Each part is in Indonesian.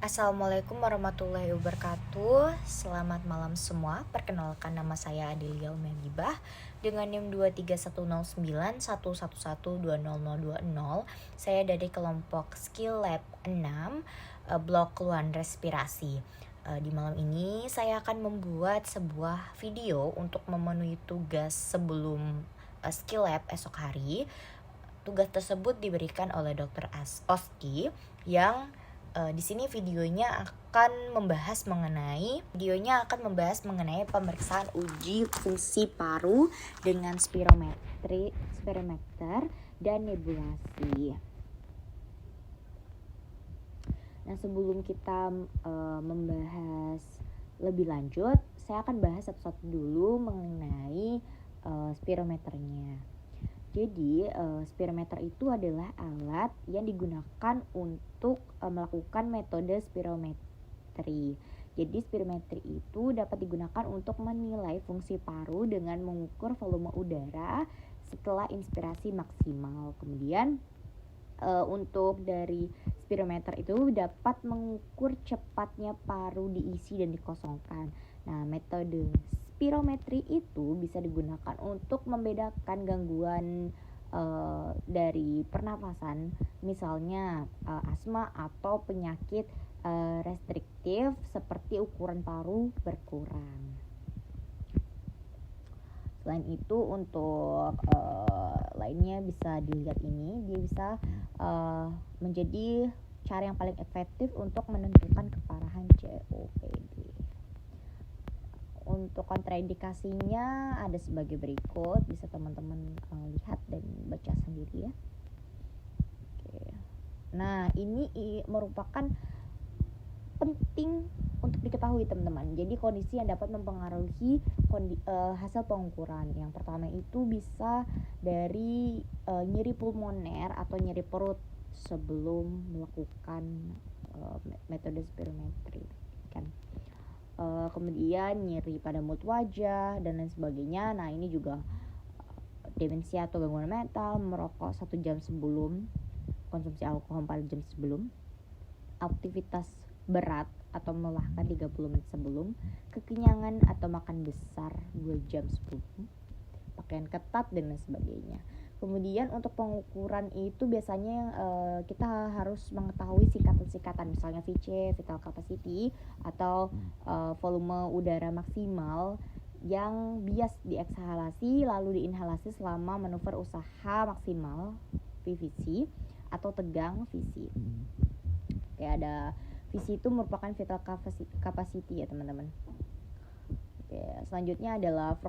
Assalamualaikum warahmatullahi wabarakatuh. Selamat malam semua. Perkenalkan, nama saya Adelia Umegibah dengan NIM 2310911120020. Saya dari kelompok Skill Lab 6 Blok Keluhan Respirasi. Di malam ini saya akan membuat sebuah video untuk memenuhi tugas sebelum Skill Lab esok hari. Tugas tersebut diberikan oleh Dr. Oski yang di sini videonya akan membahas mengenai pemeriksaan uji fungsi paru dengan spirometer dan nebulasi. Nah, sebelum kita membahas lebih lanjut, saya akan bahas satu-satu dulu mengenai spirometernya. Jadi, spirometer itu adalah alat yang digunakan untuk melakukan metode spirometri. Jadi, spirometri itu dapat digunakan untuk menilai fungsi paru dengan mengukur volume udara setelah inspirasi maksimal. Kemudian, untuk dari spirometer itu dapat mengukur cepatnya paru diisi dan dikosongkan. Nah, metode spirometri itu bisa digunakan untuk membedakan gangguan dari pernafasan, misalnya asma atau penyakit restriktif seperti ukuran paru berkurang. Selain itu, untuk lainnya bisa dilihat ini, dia bisa menjadi cara yang paling efektif untuk menentukan keparahan COPD. Untuk kontraindikasinya ada sebagai berikut, bisa teman-teman lihat dan baca sendiri ya. Oke. Nah, ini merupakan penting untuk diketahui teman-teman. Jadi kondisi yang dapat mempengaruhi hasil pengukuran. Yang pertama itu bisa dari nyeri pulmoner atau nyeri perut sebelum melakukan metode spirometri kan. Kemudian nyeri pada mulut wajah dan lain sebagainya. Nah, ini juga demensia atau gangguan mental, merokok 1 jam sebelum, konsumsi alkohol 4 jam sebelum, aktivitas berat atau melelahkan 30 menit sebelum, kekenyangan atau makan besar 2 jam sebelum, pakaian ketat dan lain sebagainya. Kemudian untuk pengukuran itu biasanya kita harus mengetahui singkatan-singkatan, misalnya VC, vital capacity, atau volume udara maksimal yang bias dieksalasi lalu diinhalasi selama manuver usaha maksimal VVC atau tegang VC. Oke, ada VC itu merupakan vital capacity ya teman-teman. Oke, selanjutnya adalah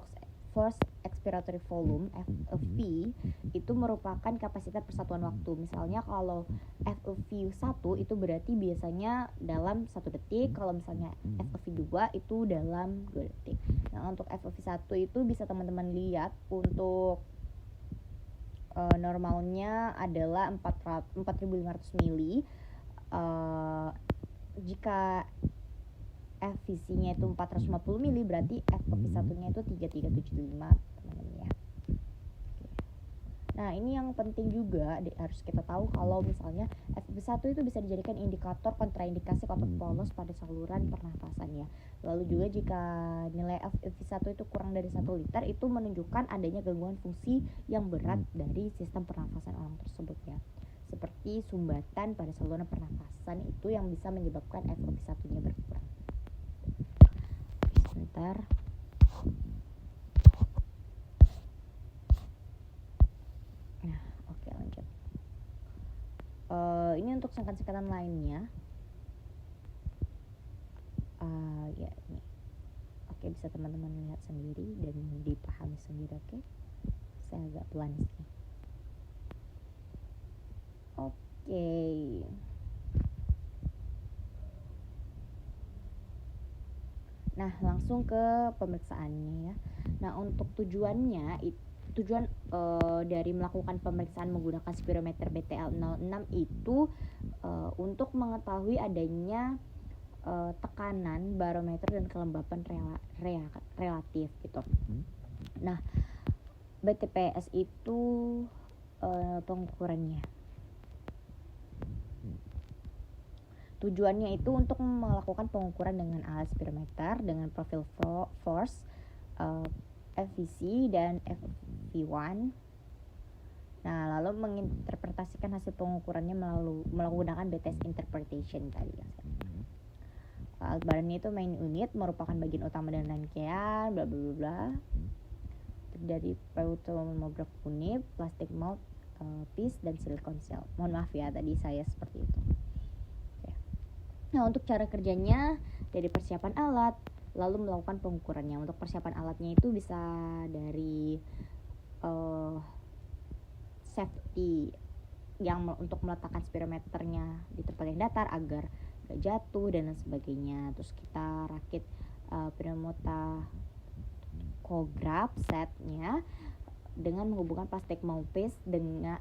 forced expiratory volume FEV, itu merupakan kapasitas persatuan waktu. Misalnya kalau FEV 1 itu berarti biasanya dalam 1 detik, kalau misalnya FEV 2 itu dalam 2 detik. Nah, untuk FEV 1 itu bisa teman-teman lihat untuk normalnya adalah 4.500 mili. Jika FVC-nya itu 450 mili, berarti FEV 1-nya itu 3375 teman-teman ya. Nah, ini yang penting juga harus kita tahu kalau misalnya FEV 1 itu bisa dijadikan indikator kontraindikasi kotak polos pada saluran pernafasan ya. Lalu juga jika nilai FEV 1 itu kurang dari 1 liter, itu menunjukkan adanya gangguan fungsi yang berat dari sistem pernafasan orang tersebut ya. Seperti sumbatan pada saluran pernafasan itu yang bisa menyebabkan FEV 1-nya berkurang. Sebentar. Nah, oke, lanjut. Ini untuk singkatan-singkatan lainnya. Ya ini. Oke, bisa teman-teman lihat sendiri dan dipahami sendiri. Oke, saya agak pelan sih. Oke. Nah, langsung ke pemeriksaannya ya. Nah, untuk tujuan dari melakukan pemeriksaan menggunakan spirometer BTL06 itu untuk mengetahui adanya tekanan barometer dan kelembapan relatif gitu. Nah, BTPS itu pengukurannya. Tujuannya itu untuk melakukan pengukuran dengan alat spirometer dengan profil force, FVC dan FV1. Nah, lalu menginterpretasikan hasil pengukurannya menggunakan BTS interpretation tadi yang saya. Alat badannya itu main unit merupakan bagian utama dan rangkaian bla bla bla. Dari photomomograph unit, plastic mouth piece dan silicone cell. Mohon maaf ya tadi saya seperti itu. Oke. Nah, untuk cara kerjanya dari persiapan alat lalu melakukan pengukurannya. Untuk persiapan alatnya itu bisa dari safety yang untuk meletakkan spirometernya di tempat yang datar agar gak jatuh dan lain sebagainya. Terus kita rakit pneumotachograph setnya dengan menghubungkan plastik mouthpiece dengan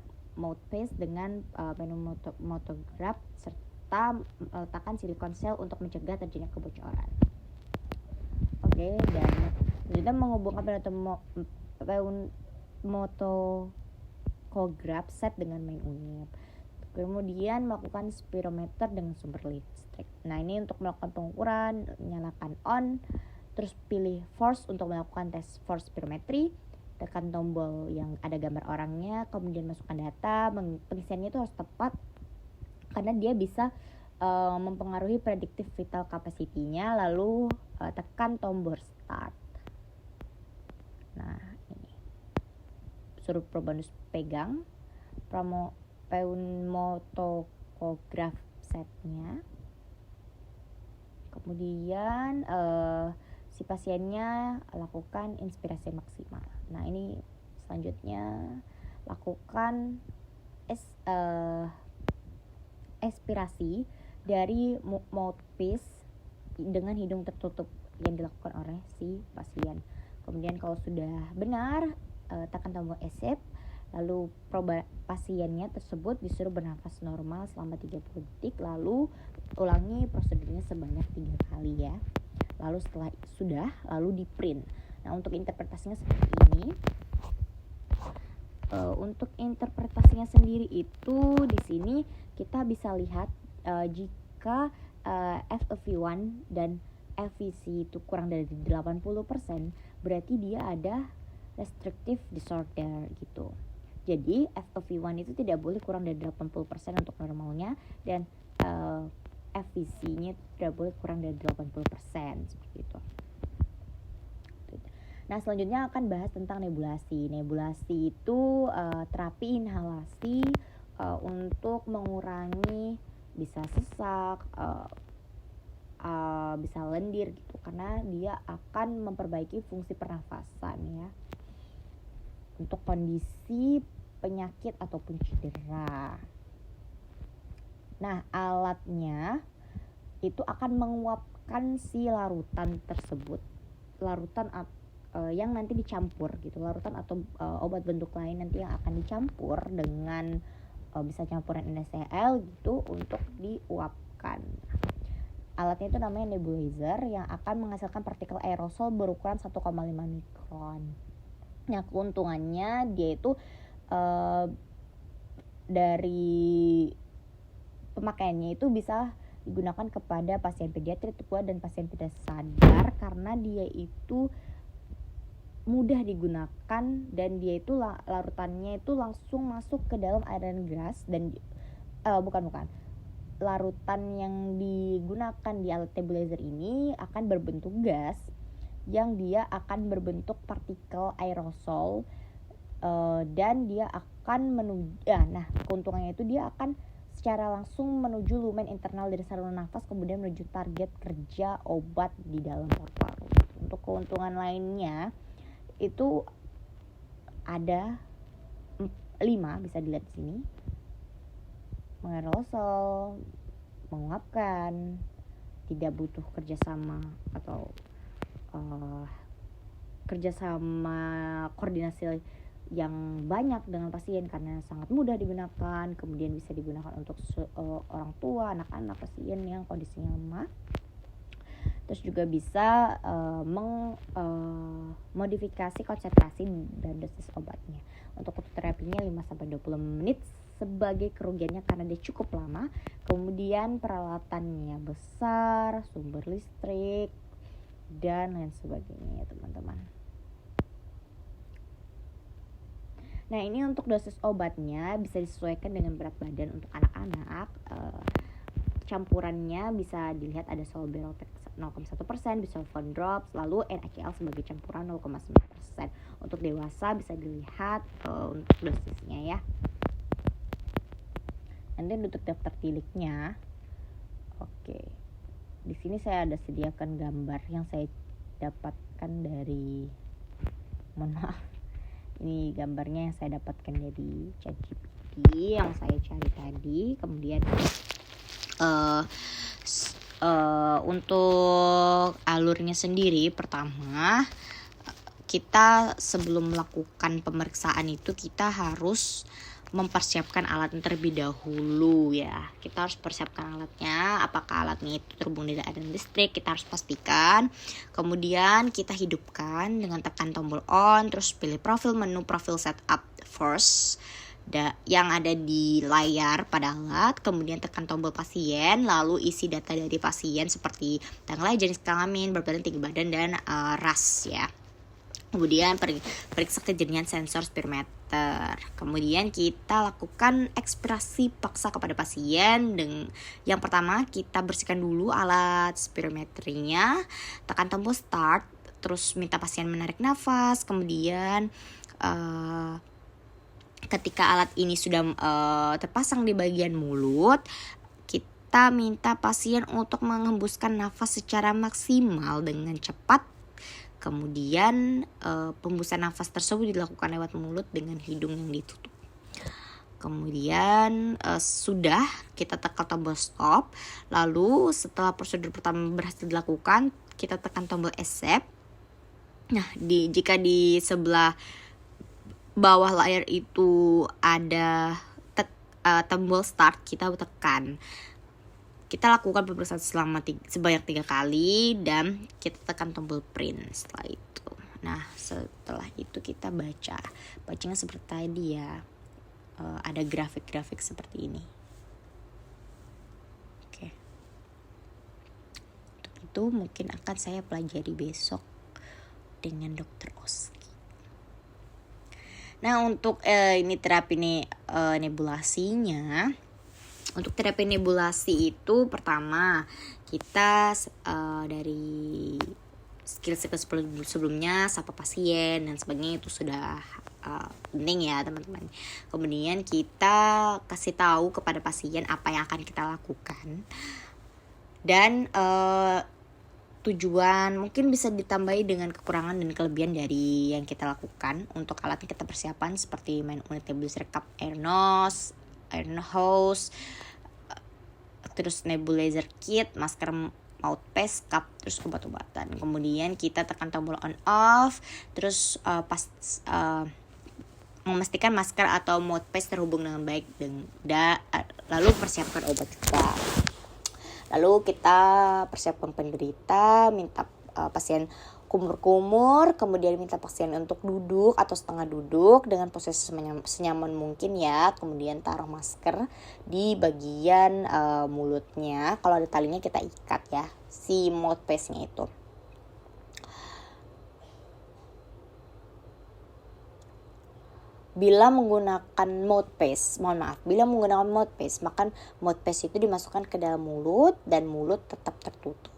pneumotachograph serta meletakkan silicone cell untuk mencegah terjadinya kebocoran. Oke, dan selanjutnya menghubungkan pneumotachograph set dengan main unit. Kemudian melakukan spirometer dengan sumber listrik. Nah, ini untuk melakukan pengukuran, nyalakan on, terus pilih force untuk melakukan tes force spirometry, tekan tombol yang ada gambar orangnya, kemudian masukkan data. Pengisiannya itu harus tepat karena dia bisa mempengaruhi predictive vital capacity-nya, lalu tekan tombol start. Nah, ini suruh probandus pegang pneumotachograph setnya. Kemudian si pasiennya lakukan inspirasi maksimal. Nah, ini selanjutnya lakukan expirasi dari mouthpiece dengan hidung tertutup yang dilakukan oleh si pasien. Kemudian kalau sudah benar, tekan tombol escape, lalu pasiennya tersebut disuruh bernafas normal selama 30 detik, lalu ulangi prosedurnya sebanyak 3 kali ya. Lalu setelah sudah, lalu di print. Nah, untuk interpretasinya seperti ini. Untuk interpretasinya sendiri itu di sini kita bisa lihat jika FEV1 dan FVC itu kurang dari 80%, berarti dia ada restrictive disorder gitu. Jadi FEV1 itu tidak boleh kurang dari 80% untuk normalnya, dan FVC-nya tidak boleh kurang dari 80% seperti itu. Nah, selanjutnya akan bahas tentang nebulasi. Nebulasi itu terapi inhalasi untuk mengurangi bisa sesak, bisa lendir gitu, karena dia akan memperbaiki fungsi pernafasan ya untuk kondisi penyakit ataupun cedera. Nah, alatnya itu akan menguapkan si larutan tersebut, larutan yang nanti dicampur gitu, larutan atau obat bentuk lain nanti yang akan dicampur dengan bisa campuran NaCl gitu untuk diuapkan. Alatnya itu namanya nebulizer yang akan menghasilkan partikel aerosol berukuran 1,5 mikron. Nah, keuntungannya dia itu dari pemakaiannya itu bisa digunakan kepada pasien pediatri tua dan pasien tidak sadar, karena dia itu mudah digunakan dan dia itu larutannya itu langsung masuk ke dalam airan gas dan larutan yang digunakan di alat nebulizer ini akan berbentuk gas yang dia akan berbentuk partikel aerosol dan dia akan keuntungannya itu dia akan secara langsung menuju lumen internal dari saluran nafas, kemudian menuju target kerja obat di dalam paru-paru. Untuk keuntungan lainnya itu ada 5, bisa dilihat di sini. Mengaerosol, menguapkan, tidak butuh kerjasama atau kerjasama koordinasi yang banyak dengan pasien karena sangat mudah digunakan. Kemudian bisa digunakan untuk orang tua, anak-anak pasien yang kondisinya lemah. Terus juga bisa modifikasi konsentrasi dan dosis obatnya. Untuk terapinya 5-20 menit sebagai kerugiannya karena dia cukup lama, kemudian peralatannya besar, sumber listrik, dan lain sebagainya ya teman-teman. Nah ini untuk dosis obatnya bisa disesuaikan dengan berat badan untuk anak-anak. Campurannya bisa dilihat ada Solberotex 0,1%, bisulfone drops, lalu NaCl sebagai campuran 0,9%. Untuk dewasa bisa dilihat untuk dosisnya ya. Nanti untuk daftar tiliknya, oke. Di sini saya ada sediakan gambar yang saya dapatkan dari, mohon maaf, ini gambarnya yang saya dapatkan dari ChatGPT yang saya cari tadi. Kemudian untuk alurnya sendiri, pertama kita sebelum melakukan pemeriksaan itu kita harus mempersiapkan alatnya terlebih dahulu ya. Kita harus persiapkan alatnya, apakah alatnya itu terhubung dengan aliran listrik, kita harus pastikan. Kemudian kita hidupkan dengan tekan tombol on, terus pilih profil, menu profil setup first yang ada di layar pada alat, kemudian tekan tombol pasien, lalu isi data dari pasien seperti tanggal lahir, jenis kelamin, berat badan, tinggi badan, dan ras ya. Kemudian periksa kejernihan sensor spirometer. Kemudian kita lakukan ekspirasi paksa kepada pasien. Yang pertama kita bersihkan dulu alat spirometrinya, tekan tombol start, terus minta pasien menarik nafas. Kemudian ketika alat ini sudah terpasang di bagian mulut, kita minta pasien untuk mengembuskan nafas secara maksimal dengan cepat. Kemudian pembusan nafas tersebut dilakukan lewat mulut dengan hidung yang ditutup. Kemudian sudah kita tekan tombol stop. Lalu setelah prosedur pertama berhasil dilakukan, kita tekan tombol escape. Nah, jika di sebelah bawah layar itu ada tombol start, kita tekan. Kita lakukan pemeriksaan sebanyak 3 kali dan kita tekan tombol print setelah itu. Nah setelah itu kita bacanya seperti tadi ya, ada grafik-grafik seperti ini. Oke. Untuk itu mungkin akan saya pelajari besok dengan Dr. Oski. Nah untuk ini terapi nebulasinya. Untuk terapi nebulasi itu pertama kita dari skill sebelumnya sapa pasien dan sebagainya itu sudah penting ya teman-teman. Kemudian kita kasih tahu kepada pasien apa yang akan kita lakukan dan tujuan mungkin bisa ditambahi dengan kekurangan dan kelebihan dari yang kita lakukan. Untuk alatnya kita persiapan seperti main unit nebulizer cup, air nose, terus nebulizer kit, masker mouthpiece, cup, terus obat-obatan. Kemudian kita tekan tombol on off, terus memastikan masker atau mouthpiece terhubung dengan baik lalu persiapkan obat kita. Lalu kita persiapkan penderita, minta pasien kumur-kumur, kemudian minta pasien untuk duduk atau setengah duduk dengan posisi senyaman mungkin ya. Kemudian taruh masker di bagian mulutnya. Kalau ada talinya kita ikat ya, si mouthpiece-nya itu. Bila menggunakan mouthpiece, maka mouthpiece itu dimasukkan ke dalam mulut dan mulut tetap tertutup.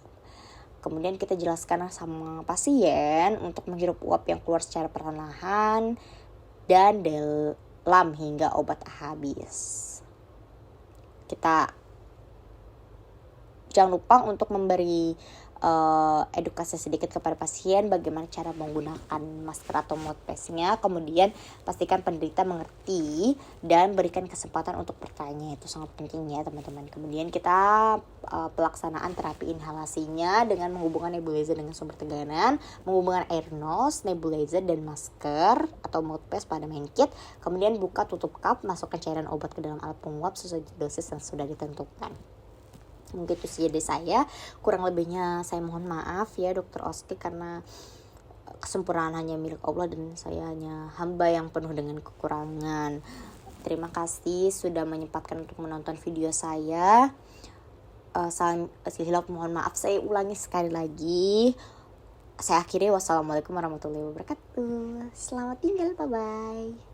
Kemudian kita jelaskan sama pasien untuk menghirup uap yang keluar secara perlahan dan dalam hingga obat habis. Kita jangan lupa untuk memberi edukasi sedikit kepada pasien bagaimana cara menggunakan masker atau mouthpiece-nya. Kemudian pastikan penderita mengerti dan berikan kesempatan untuk bertanya, itu sangat penting ya teman-teman. Kemudian kita pelaksanaan terapi inhalasinya dengan menghubungkan nebulizer dengan sumber tekanan, menghubungkan air nose, nebulizer dan masker atau mouthpiece pada main kit. Kemudian buka tutup cup, masukkan cairan obat ke dalam alat penguap sesuai dosis yang sudah ditentukan. Mungkin itu sih dari saya, kurang lebihnya saya mohon maaf ya Dr. Oski, karena kesempurnaan hanya milik Allah dan saya hanya hamba yang penuh dengan kekurangan. Terima kasih sudah menyempatkan untuk menonton video saya. Salam hilaf, mohon maaf saya ulangi sekali lagi. Saya akhiri, wassalamualaikum warahmatullahi wabarakatuh. Selamat tinggal, bye bye.